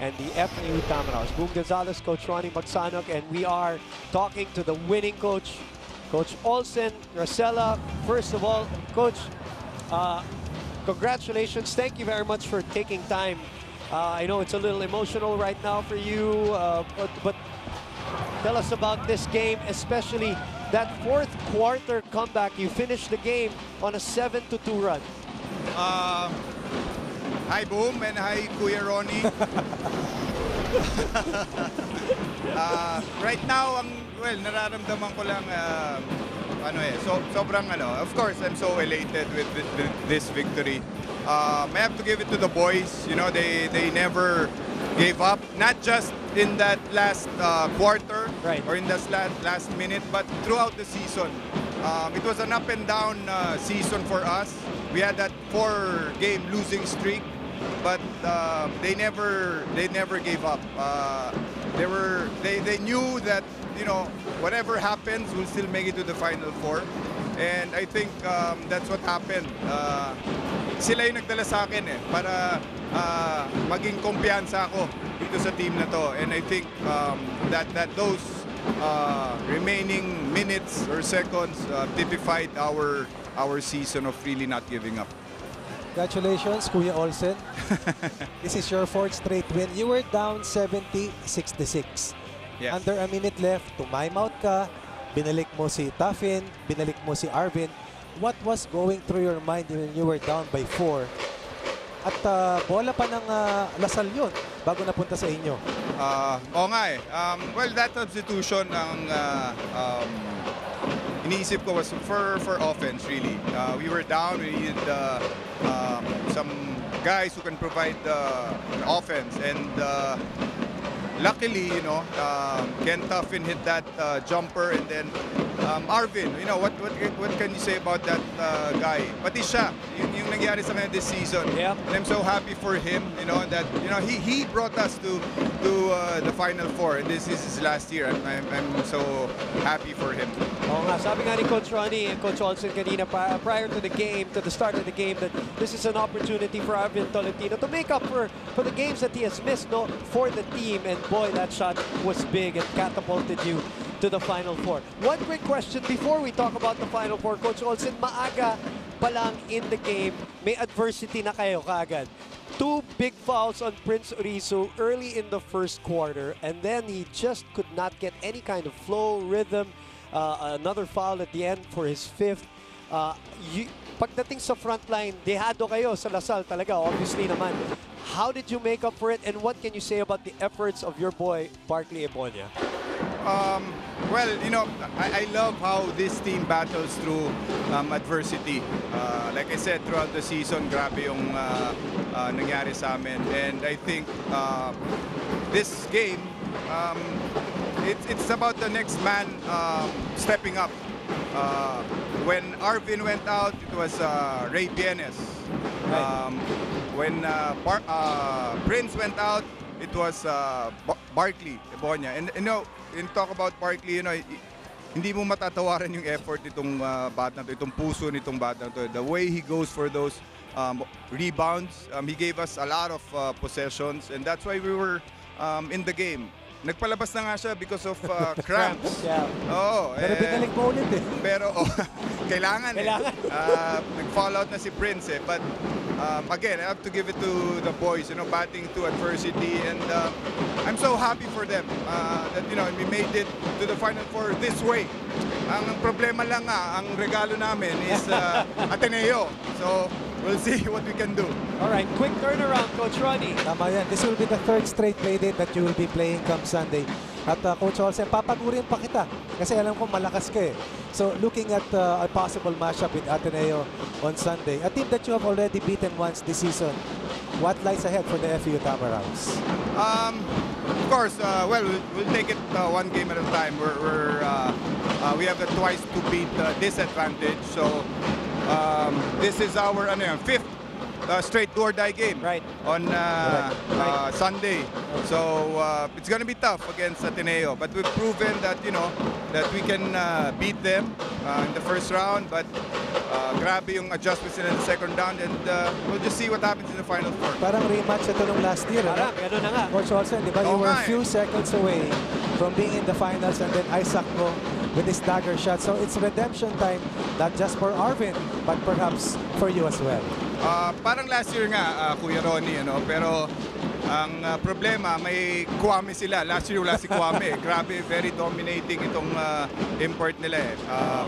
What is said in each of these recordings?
and the FAU Tamaraws. Boom Gonzalez, Coach Ronnie Magsanok, and we are talking to the winning coach, Coach Olsen, Rosella. First of all, Coach, congratulations. Thank you very much for taking time. I know it's a little emotional right now for you, but tell us about this game, especially that fourth quarter comeback. You finished the game on a 7-2 run. Hi, Boom, and hi, Kuya Ronnie. Right now, well, nararamdaman ko lang, sobrang of course, I'm so elated with this victory. I have to give it to the boys. You know, they never gave up, not just in that last quarter, right, or in that last minute, but throughout the season. It was an up and down season for us. We had that 4-game losing streak, but they never gave up. They knew that, you know, whatever happens, we'll still make it to the Final Four, and I think that's what happened. Sila yung nagdala sa akin para maging kumpiyansa ako dito sa team na to, and I think that those remaining minutes or seconds typified our season of really not giving up. Congratulations, Kuya Olsen. This is your 4th straight win. You were down 70-66. Yes. Under a minute left, tumimeout ka, binalik mo si Taffin, binalik mo si Arvin. What was going through your mind when you were down by 4? At bola pa ng Lasal yun bago napunta sa inyo. Oo nga eh. Well, that substitution ang iniisip ko was for offense, really. We were down. We needed some guys who can provide offense, and luckily, you know, Ken Tuffin hit that jumper, and then Arvin, you know, what can you say about that guy? Pati siya, yung nangyari sa kanya this season. Yep. And I'm so happy for him, you know, that, you know, he brought us to the Final Four, and this is his last year. I'm so happy for him. Oo nga, sabi nga ni Coach Ronnie and Coach Olsen kanina prior to the game, to the start of the game, that this is an opportunity for Arvin Tolentino to make up for the games that he has missed, no, for the team. And boy, that shot was big and catapulted you to the Final Four. One quick question before we talk about the Final Four, Coach Olsen. Maaga pa lang in the game, may adversity na kayo kaagad. 2 big fouls on Prince Orizo early in the first quarter, and then he just could not get any kind of flow, rhythm. Another foul at the end for his 5th. Pagdating sa front line, dehado kayo sa Lasal talaga, obviously naman. How did you make up for it, and what can you say about the efforts of your boy, Barkley Ebonia? Well, you know, I love how this team battles through adversity. Like I said, throughout the season, grabe yung nangyari sa amin. And I think this game, it's about the next man stepping up. When Arvin went out, it was Ray Bienes. When Prince went out, it was Barkley Ebonia. And you know, in talk about Barkley, you know, hindi mo matatawaran yung effort nitong bata na to, itong puso nitong bata na to. The way he goes for those rebounds, he gave us a lot of possessions, and that's why we were in the game. Nagpalabas na nga siya because of cramps. Yeah. Oo. Pero binalik mo ulit eh. Pero kailangan eh. Nag-fall out na si Prince eh. But again, I have to give it to the boys, you know, batting to adversity, and I'm so happy for them that, you know, we made it to the Final Four this way. Ang problema lang nga, ang regalo namin is Ateneo. So we'll see what we can do. All right, quick turnaround, Coach Ronnie. Tama yan. This will be the 3rd straight playdate that you will be playing come Sunday. At Coach Olsen, papagurin pa kita kasi alam ko malakas ka eh. So looking at a possible matchup with Ateneo on Sunday, a team that you have already beaten once this season, what lies ahead for the FAU Tamaraws? Of course, well, we'll take it one game at a time. We have the twice to beat disadvantage. So this is our 5th straight do-or-die game, right, on Sunday. So it's going to be tough against Ateneo, but we've proven that, you know, that we can beat them in the first round. But grabe yung adjustments in the second round, and we'll just see what happens in the final four. Parang rematch ito nung last year. Parang, gano'n na nga. Coach Olsen, di ba? You were a few seconds away from being in the finals, and then Isaac go with his dagger shot. So it's redemption time, not just for Arvin, but perhaps for you as well. Parang last year nga, Kuya Ronnie, pero ang problema, may Kwame sila. Last year wala si Kwame. Grabe, very dominating itong import nila eh.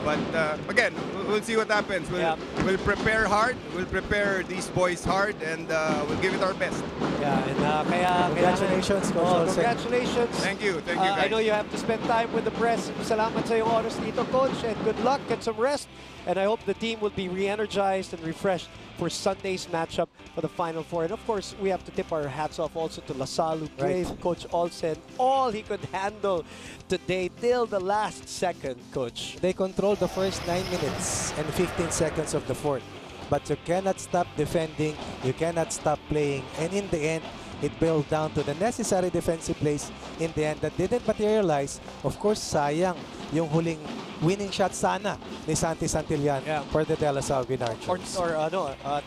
But again, we'll see what happens. We'll prepare hard. We'll prepare these boys hard, and we'll give it our best. Yeah, and kaya Congratulations, Coach Olsen. Congratulations. Thank you guys. I know you have to spend time with the press. Salamat sa iyong oras dito, Coach, and good luck. Get some rest. And I hope the team will be re-energized and refreshed for Sunday's matchup for the Final Four. And of course, we have to tip our hats off also to LaSalle, who gave Coach Olsen all he could handle today till the last second, Coach. They controlled the first 9 minutes and 15 seconds of the fourth. But you cannot stop defending, you cannot stop playing. And in the end, it boiled down to the necessary defensive plays in the end that didn't materialize. Of course, sayang yung huling winning shot sana ni Santi Santillan for the De La Salle Green Archers. Or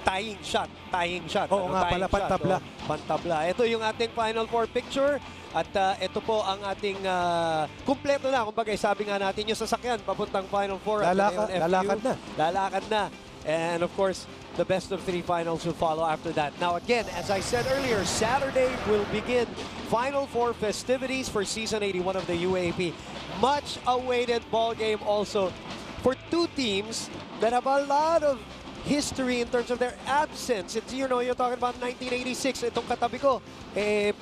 tying shot. Oo nga pala, pantabla. Pantabla. Ito yung ating Final Four picture. At ito po ang ating kumpleto na. Kumbaga, sabi nga natin yung sasakyan papuntang Final Four. Lalakad na. And of course, the best of 3 finals will follow after that. Now again, as I said earlier, Saturday will begin Final Four festivities for Season 81 of the UAAP. Much awaited ball game also for 2 teams that have a lot of history in terms of their absence. It's, you're talking about 1986. Itong katabi ko,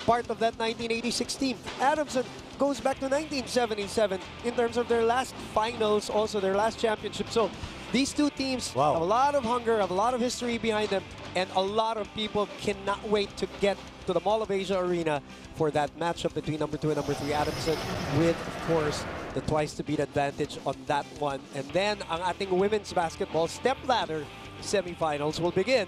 part of that 1986 team. Adamson goes back to 1977 in terms of their last finals, also their last championship. So these 2 teams have a lot of hunger, have a lot of history behind them, and a lot of people cannot wait to get to the Mall of Asia Arena for that matchup between number 2 and number 3 Adamson, with, of course, the twice-to-beat advantage on that one. And then, ang ating women's basketball step-ladder semifinals will begin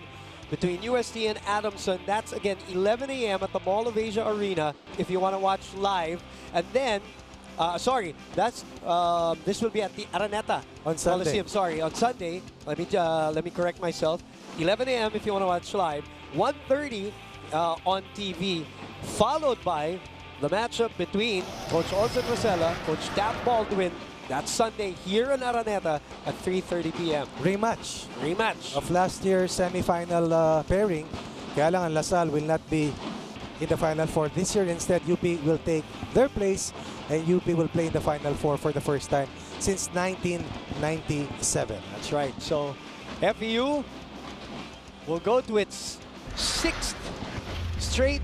between UST and Adamson. That's, again, 11 a.m. at the Mall of Asia Arena if you want to watch live. And then, this will be at the Araneta on Sunday. Coliseum. Sorry, on Sunday. Let me correct myself. 11 a.m. if you want to watch live. 1:30 on TV, followed by the matchup between Coach Olsen Rosella, Coach Dap Baldwin. That's Sunday here in Araneta at 3:30 p.m. Rematch of last year's semifinal pairing. Kaya lang ang LaSalle will not be in the Final Four this year. Instead, UP will take their place, and UP will play in the Final Four for the first time since 1997. That's right. So, FEU will go to its 6th straight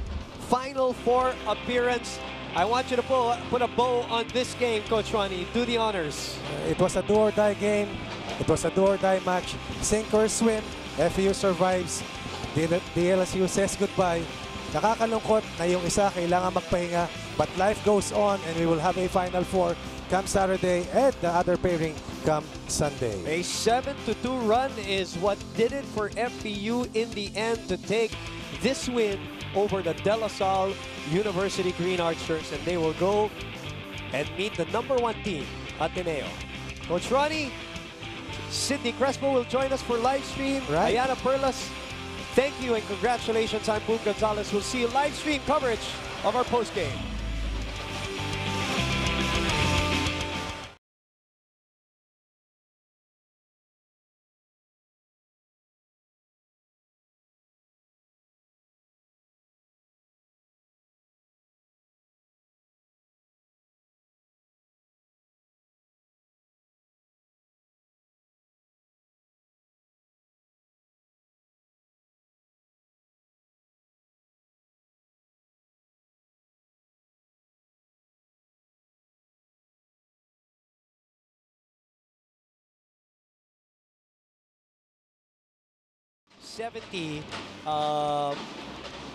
Final Four appearance. I want you to put a bow on this game, Coach Ronnie. Do the honors. It was a do-or-die game. It was a do-or-die match. Sink or swim. FEU survives. The LSU says goodbye. Nakakalungkot na yung isa kailangan magpahinga. But life goes on, and we will have a Final Four come Saturday, and the other pairing come Sunday. A 7-2 run is what did it for FEU in the end to take this win over the De La Salle University Green Archers, and they will go and meet the number 1 team, Ateneo. Coach Ronnie, Sidney Crespo will join us for live stream. Ayana Perlas, thank you and congratulations. I'm Boom Gonzalez. We'll see you live stream coverage of our postgame.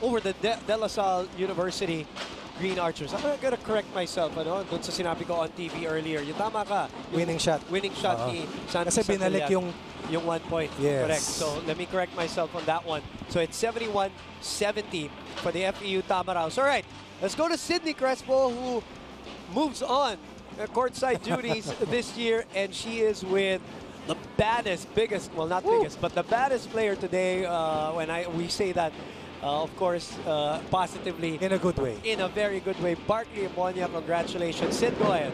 Over the De La Salle University Green Archers. I'm gonna correct myself, dun sa sinabi ko on TV earlier. Yung tama ka. Yung winning shot ni Santi kasi binalik yung 1 point. Yes. Correct. So let me correct myself on that one. So it's 71-70 for the FEU Tamaraos. All right, let's go to Sidney Crespo, who moves on courtside duties this year, and she is with the baddest, biggest, well, not biggest, but the baddest player today, when we say that, of course, positively. In a good way. In a very good way. Barkley Ebonia, congratulations. Sid, go ahead.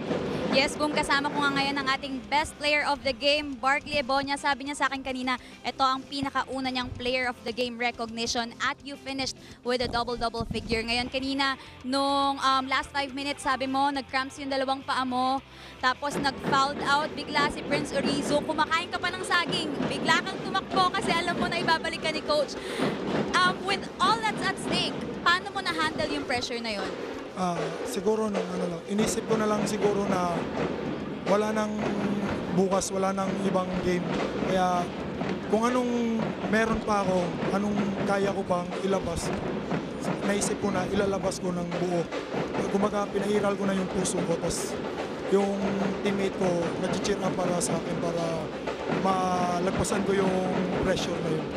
Yes, boom, kasama ko nga ngayon ang ating best player of the game, Barkley Ebonia. Sabi niya sa akin kanina, ito ang pinakauna niyang player of the game recognition at you finished with a double-double figure. Ngayon, kanina, nung last 5 minutes, sabi mo, nag-cramps yung dalawang paa mo, tapos nag-fouled out bigla si Prince Orizo. Kumakain ka pa ng saging, bigla kang tumakbo kasi alam mo na ibabalik ka ni Coach. With all that's at stake, paano mo na-handle yung pressure na yun? Siguro inisip ko na lang siguro na wala nang bukas, wala nang ibang game. Kaya kung anong meron pa ako, anong kaya ko pang ilabas, naisip ko na ilalabas ko ng buo. Kumaga pinairal ko na yung puso ko, tapos yung teammate ko nag-cheer up para sa akin para malagpasan ko yung pressure na yun.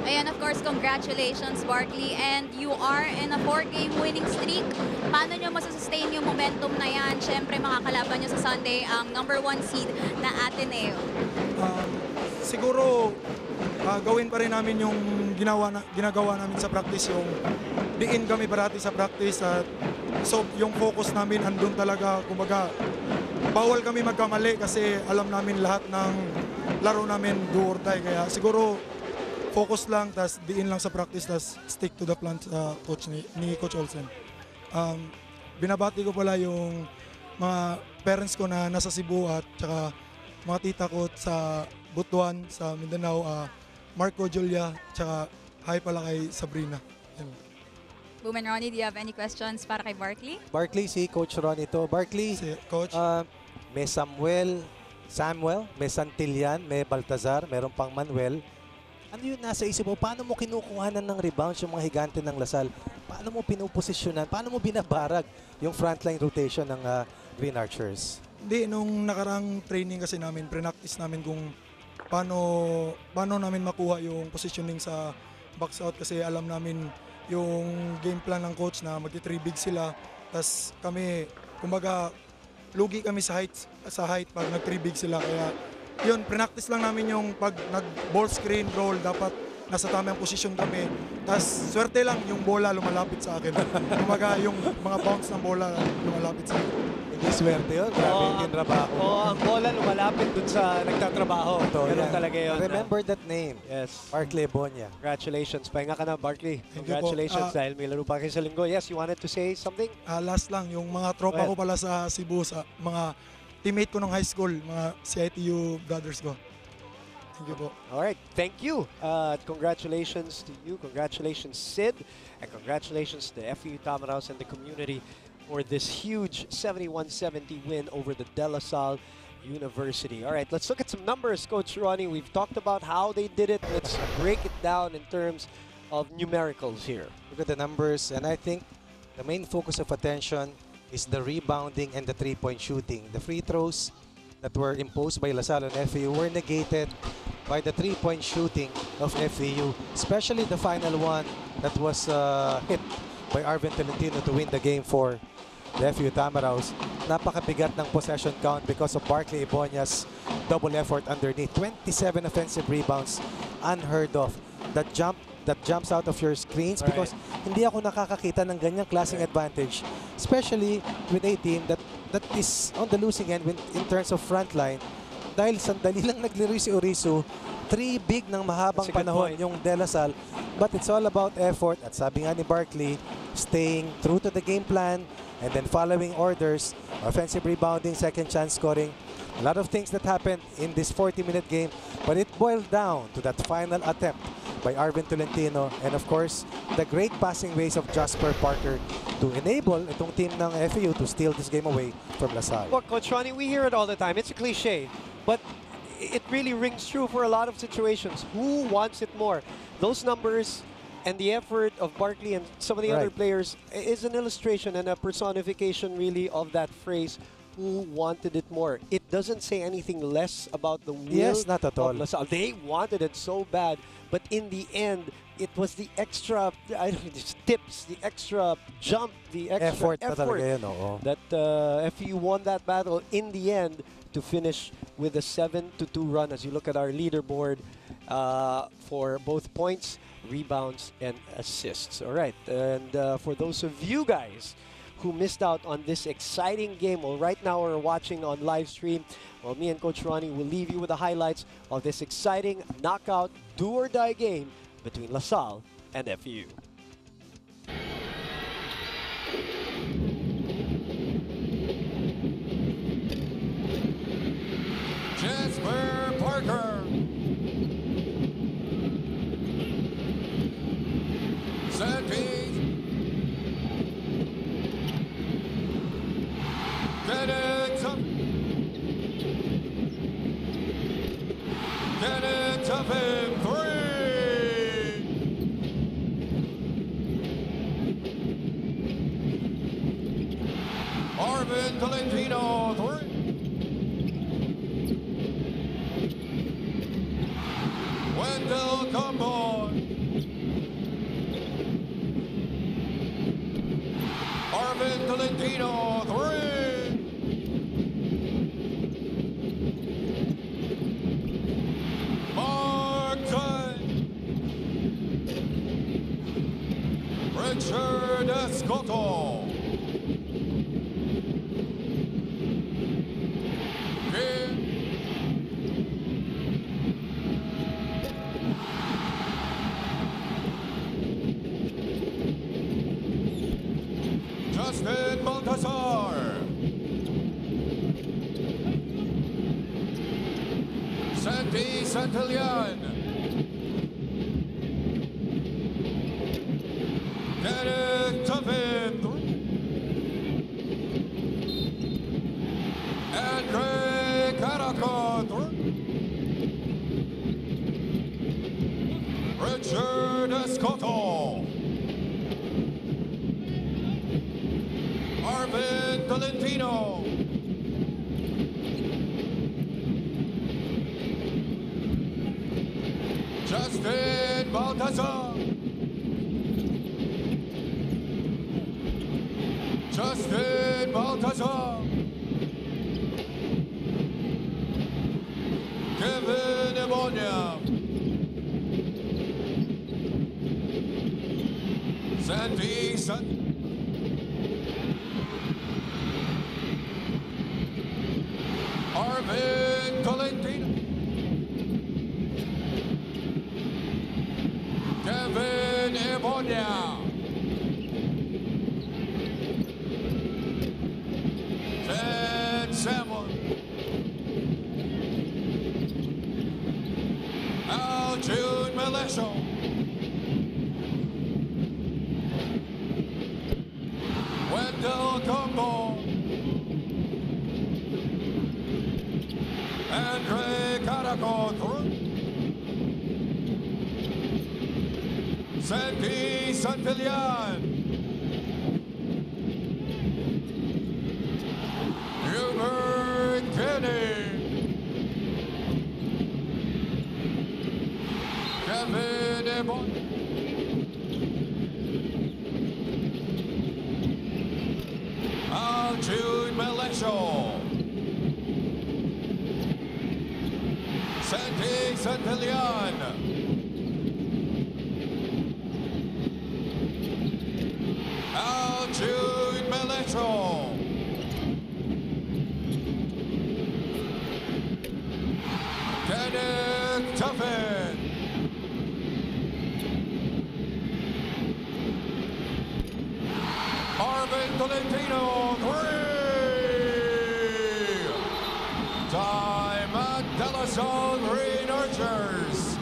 Ayan, of course, congratulations, Barkley. And you are in a 4-game winning streak. Paano nyo masusustain yung momentum na yan? Siyempre, makakalaban nyo sa Sunday ang #1 seed na Ateneo. Siguro, gawin pa rin namin yung ginagawa namin sa practice, yung diin kami parati sa practice. So, yung focus namin andun talaga. Kumbaga, bawal kami magkamali kasi alam namin lahat ng laro namin do or die. Kaya siguro, focus lang, tas diin lang sa practice, tas stick to the plan coach ni Coach Olsen. Binabati ko pala yung mga parents ko na nasa Cebu at saka mga tita ko sa Butuan, sa Mindanao, Marco, Julia, saka hi pala kay Sabrina. Yan. Boom and Ronnie, do you have any questions para kay Barkley? Barkley, si Coach Ron ito. Barkley, Si Coach, may Samuel, may Santillan, may Baltazar, meron pang Manuel. Ano yun nasa isip mo? Paano mo kinukuhanan ng rebounds yung mga higante ng Lasal? Paano mo pinuposisyonan? Paano mo binabarag yung frontline rotation ng Green Archers? Hindi, nung nakarang training kasi namin, pre-practice namin kung paano namin makuha yung positioning sa box out kasi alam namin yung game plan ng coach na magti-3 big sila. Tas kami, kumbaga, lugi kami sa height pag nag-3 big sila. Kaya yun, pre-practice lang namin yung pag nag-ball screen roll, dapat nasa tamang position kami. Tapos swerte lang yung bola lumalapit sa akin. Kumbaga yung mga bounce ng bola lumalapit sa akin. Hindi swerte yun. Grabe yung trabaho. Ang bola lumalapit dun sa nagtatrabaho. Ganun talaga yun. Remember that name. Yes. Barkley Ebonia. Congratulations. Pahinga ka na, Barkley. Thank you po. Congratulations dahil may laro pa kayo sa linggo. Yes, you wanted to say something? Last lang, yung mga tropa ko pala sa Cebu, sa mga teammate ko ng high school, mga CITU brothers ko. Thank you po. All right, thank you. Congratulations to you. Congratulations, Sid. And congratulations to FEU Tamaraos and the community for this huge 71-70 win over the De La Salle University. All right, let's look at some numbers, Coach Ronnie. We've talked about how they did it. Let's break it down in terms of numericals here. Look at the numbers, and I think the main focus of attention is the rebounding and the three-point shooting. The free throws that were imposed by LaSalle and FEU were negated by the three-point shooting of FEU, especially the final one that was hit by Arvin Tolentino to win the game for the FEU Tamaraos. Napakabigat ng possession count because of Barkley Ebonia's double effort underneath. 27 offensive rebounds, unheard of. That jumps out of your screens because hindi ako nakakakita ng ganyang klaseng advantage, especially with a team that is on the losing end in terms of frontline. Dahil sandali lang naglaro si Orisu, 3 big ng mahabang panahon yung De La Salle, but it's all about effort. At sabi nga ni Barkley, staying true to the game plan and then following orders, offensive rebounding, second chance scoring. A lot of things that happened in this 40-minute game, but it boiled down to that final attempt by Arvin Tolentino and of course the great passing ways of Jasper Parker to enable itong team ng FEU to steal this game away from LaSalle. Look, Coach Ronnie, we hear it all the time. It's a cliche, but it really rings true for a lot of situations. Who wants it more? Those numbers and the effort of Barkley and some of the other players is an illustration and a personification really of that phrase, who wanted it more. It doesn't say anything less about the will Yes, not at all. of LaSalle. They wanted it so bad, but in the end, it was the extra tips, the extra jump, the extra Effort na talaga yun, oo. that FEU won that battle in the end to finish with a 7-2 run as you look at our leaderboard for both points, rebounds, and assists. All right, and for those of you guys who missed out on this exciting game, well, right now we're watching on live stream, well, me and Coach Ronnie will leave you with the highlights of this exciting knockout do-or-die game between LaSalle and FEU. Jasper Parker. Set piece. Get it up. Get it up in 3. Arvin Tolentino, 3. Wendell Combo. Arvin Tolentino, 3. Mark Time. Richard Escoto. Justin Baltazar. Sandy Santillan. Derek Tuffin. And Greg Caracot. Richard Escoto. Arvin Tolentino. Justin Baltazar. Justin Baltazar. Kevin Emonia. Sandy Sun. Arvin Tolentino. Kevin Ebonia. Ted Samuel. Aljune Melesho. Wendell Combo. Andre Caracot. Sandy Santillan. Hubert Kenny. Kevin Ebon. Aljune Melesho. Sandy Santillan. Aljune Melesho. Kenneth Tuffin. Arvin Tolentino, 3. Time at De La Salle Green Archers.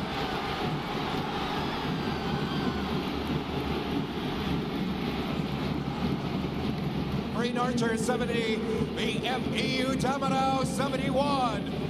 Green Archers 70, the FEU Tamanao 71.